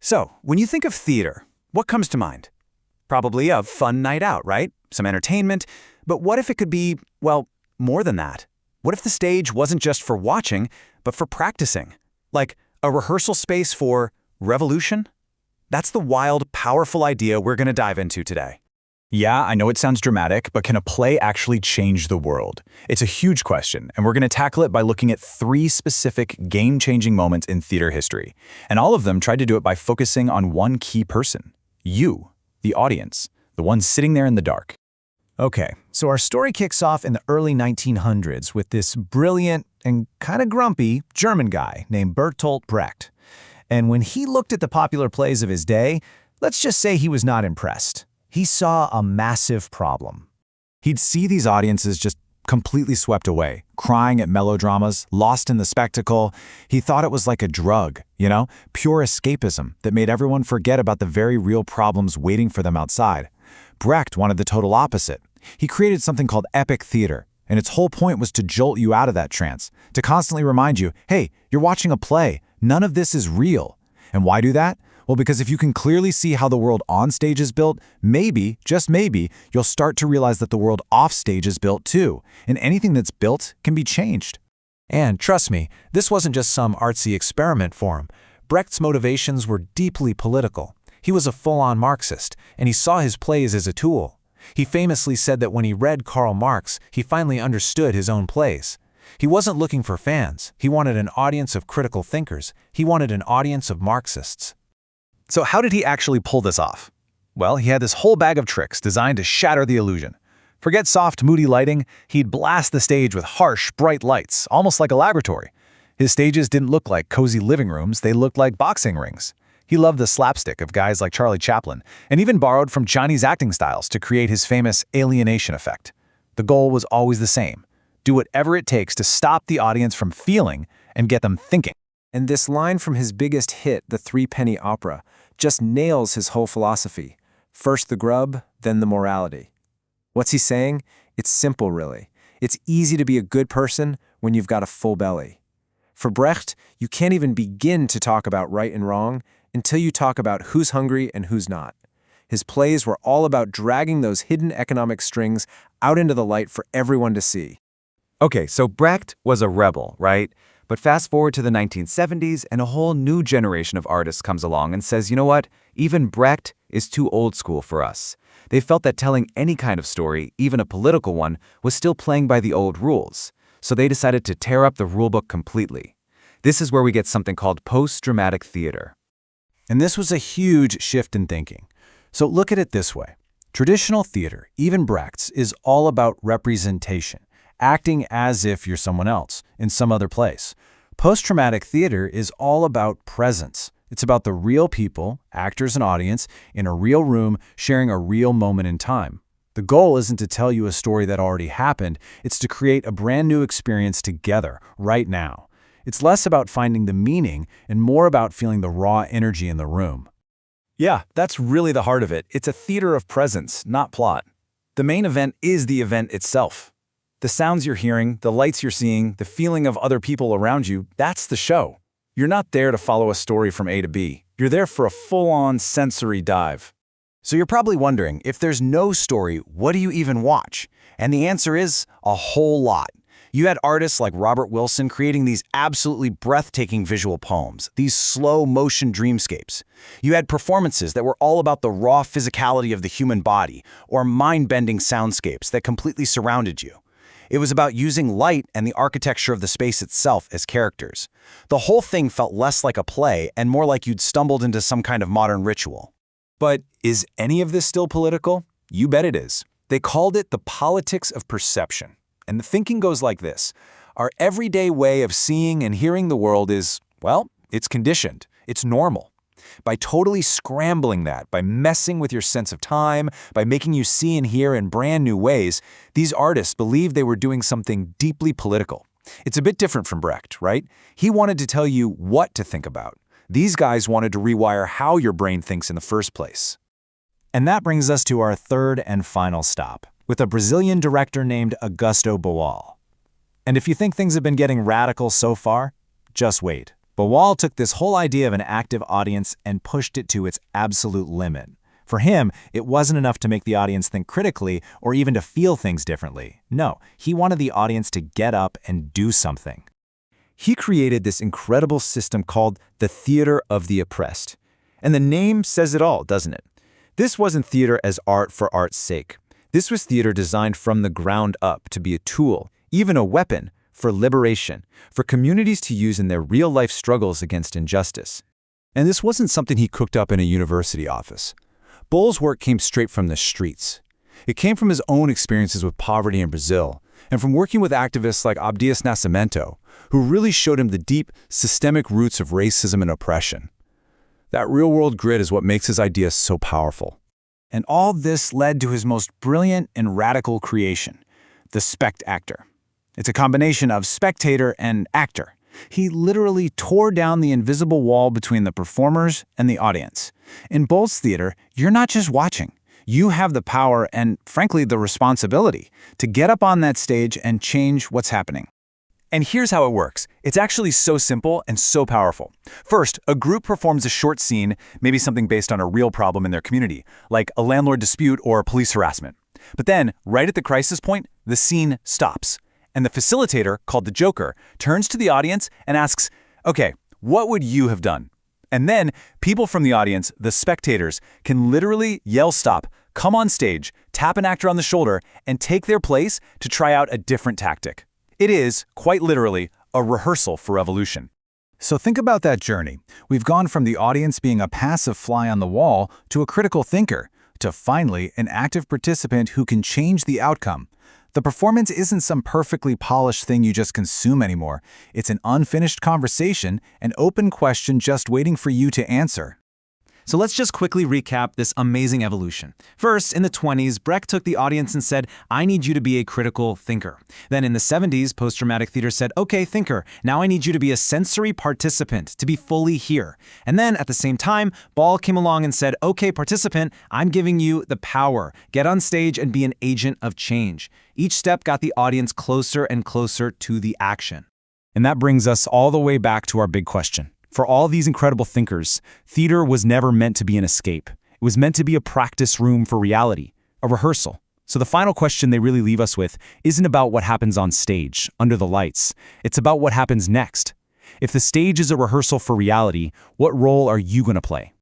So, when you think of theater, what comes to mind? Probably a fun night out, right? Some entertainment. But what if it could be, well, more than that? What if the stage wasn't just for watching, but for practicing? Like a rehearsal space for revolution? That's the wild, powerful idea we're going to dive into today. Yeah, I know it sounds dramatic, but can a play actually change the world? It's a huge question, and we're going to tackle it by looking at 3 specific game-changing moments in theater history. And all of them tried to do it by focusing on one key person. You, the audience, the one sitting there in the dark. Okay, so our story kicks off in the early 1900s with this brilliant and kind of grumpy German guy named Bertolt Brecht. And when he looked at the popular plays of his day, let's just say he was not impressed. He saw a massive problem. He'd see these audiences just completely swept away, crying at melodramas, lost in the spectacle. He thought it was like a drug, pure escapism that made everyone forget about the very real problems waiting for them outside. Brecht wanted the total opposite. He created something called epic theater, and its whole point was to jolt you out of that trance, to constantly remind you, hey, you're watching a play. None of this is real. And why do that? Well, because if you can clearly see how the world on stage is built, maybe, just maybe, you'll start to realize that the world off stage is built too, and anything that's built can be changed. And trust me, this wasn't just some artsy experiment for him. Brecht's motivations were deeply political. He was a full-on Marxist, and he saw his plays as a tool. He famously said that when he read Karl Marx, he finally understood his own plays. He wasn't looking for fans. He wanted an audience of critical thinkers. He wanted an audience of Marxists. So how did he actually pull this off? Well, he had this whole bag of tricks designed to shatter the illusion. Forget soft, moody lighting, he'd blast the stage with harsh, bright lights, almost like a laboratory. His stages didn't look like cozy living rooms, they looked like boxing rings. He loved the slapstick of guys like Charlie Chaplin, and even borrowed from Chinese acting styles to create his famous alienation effect. The goal was always the same: do whatever it takes to stop the audience from feeling and get them thinking. And this line from his biggest hit, The Three-Penny Opera, just nails his whole philosophy. First the grub, then the morality. What's he saying? It's simple, really. It's easy to be a good person when you've got a full belly. For Brecht, you can't even begin to talk about right and wrong until you talk about who's hungry and who's not. His plays were all about dragging those hidden economic strings out into the light for everyone to see. Okay, so Brecht was a rebel, right? But fast forward to the 1970s, and a whole new generation of artists comes along and says, you know what? Even Brecht is too old school for us. They felt that telling any kind of story, even a political one, was still playing by the old rules. So they decided to tear up the rulebook completely. This is where we get something called post-dramatic theater. And this was a huge shift in thinking. So look at it this way. Traditional theater, even Brecht's, is all about representation, acting as if you're someone else in some other place. Post-traumatic theater is all about presence. It's about the real people, actors and audience, in a real room sharing a real moment in time. The goal isn't to tell you a story that already happened, it's to create a brand new experience together, right now. It's less about finding the meaning and more about feeling the raw energy in the room. Yeah, that's really the heart of it. It's a theater of presence, not plot. The main event is the event itself. The sounds you're hearing, the lights you're seeing, the feeling of other people around you, that's the show. You're not there to follow a story from A to B. You're there for a full-on sensory dive. So you're probably wondering, if there's no story, what do you even watch? And the answer is a whole lot. You had artists like Robert Wilson creating these absolutely breathtaking visual poems, these slow-motion dreamscapes. You had performances that were all about the raw physicality of the human body, or mind-bending soundscapes that completely surrounded you. It was about using light and the architecture of the space itself as characters. The whole thing felt less like a play and more like you'd stumbled into some kind of modern ritual. But is any of this still political? You bet it is. They called it the politics of perception. And the thinking goes like this. Our everyday way of seeing and hearing the world is, well, it's conditioned. It's normal. By totally scrambling that, by messing with your sense of time, by making you see and hear in brand new ways, these artists believed they were doing something deeply political. It's a bit different from Brecht, right? He wanted to tell you what to think about. These guys wanted to rewire how your brain thinks in the first place. And that brings us to our third and final stop, with a Brazilian director named Augusto Boal. And if you think things have been getting radical so far, just wait. But Wall took this whole idea of an active audience and pushed it to its absolute limit. For him, it wasn't enough to make the audience think critically or even to feel things differently. No, he wanted the audience to get up and do something. He created this incredible system called the theater of the oppressed. And the name says it all, doesn't it? This wasn't theater as art for art's sake. This was theater designed from the ground up to be a tool, even a weapon, for liberation, for communities to use in their real-life struggles against injustice. And this wasn't something he cooked up in a university office. Bowles' work came straight from the streets. It came from his own experiences with poverty in Brazil, and from working with activists like Abdias Nascimento, who really showed him the deep, systemic roots of racism and oppression. That real-world grit is what makes his ideas so powerful. And all this led to his most brilliant and radical creation, the spectator. It's a combination of spectator and actor. He literally tore down the invisible wall between the performers and the audience. In Bowles' theater, you're not just watching. You have the power and, frankly, the responsibility to get up on that stage and change what's happening. And here's how it works. It's actually so simple and so powerful. First, a group performs a short scene, maybe something based on a real problem in their community, like a landlord dispute or police harassment. But then, right at the crisis point, the scene stops. And the facilitator, called the Joker, turns to the audience and asks, "Okay, what would you have done?" And then, people from the audience, the spectators, can literally yell stop, come on stage, tap an actor on the shoulder, and take their place to try out a different tactic. It is, quite literally, a rehearsal for revolution. So think about that journey. We've gone from the audience being a passive fly on the wall to a critical thinker, to finally an active participant who can change the outcome. The performance isn't some perfectly polished thing you just consume anymore. It's an unfinished conversation, an open question just waiting for you to answer. So let's just quickly recap this amazing evolution. First, in the 20s, Brecht took the audience and said, "I need you to be a critical thinker." Then in the 70s, post-dramatic theater said, "Okay, thinker, now I need you to be a sensory participant, to be fully here." And then at the same time, Ball came along and said, "Okay, participant, I'm giving you the power. Get on stage and be an agent of change." Each step got the audience closer and closer to the action. And that brings us all the way back to our big question. For all these incredible thinkers, theater was never meant to be an escape. It was meant to be a practice room for reality, a rehearsal. So the final question they really leave us with isn't about what happens on stage, under the lights. It's about what happens next. If the stage is a rehearsal for reality, what role are you going to play?